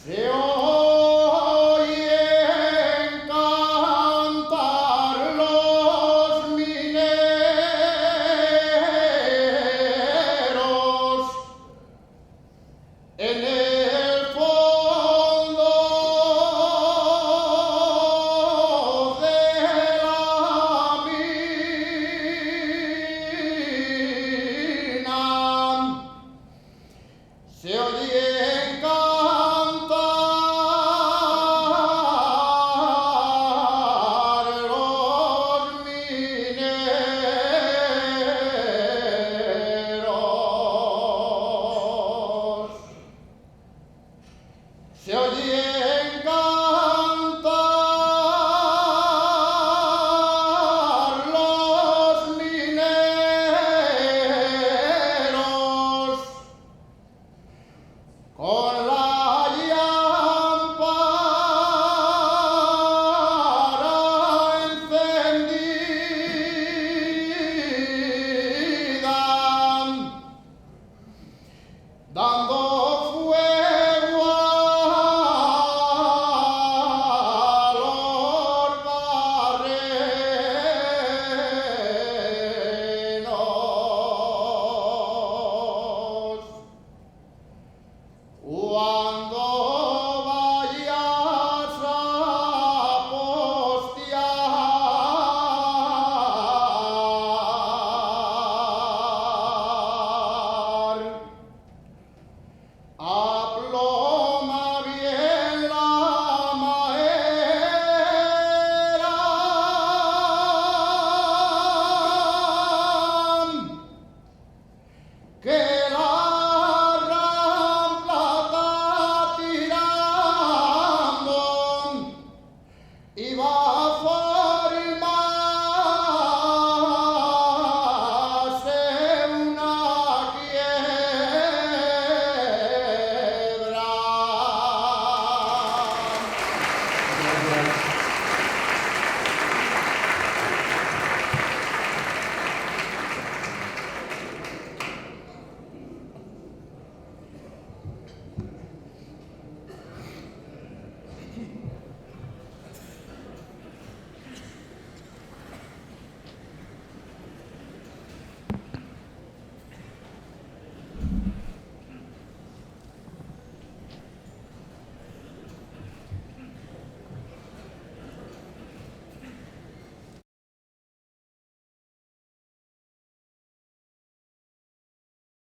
Se oyen cantar los mineros en el fondo de la mina. Se oyen cantar los mineros. Se oyen cantar los mineros con la lámpara encendida, dando fuego a los barrenos. Cuando vayas a postear, aploma bien la madera, que la rampla está tirando y va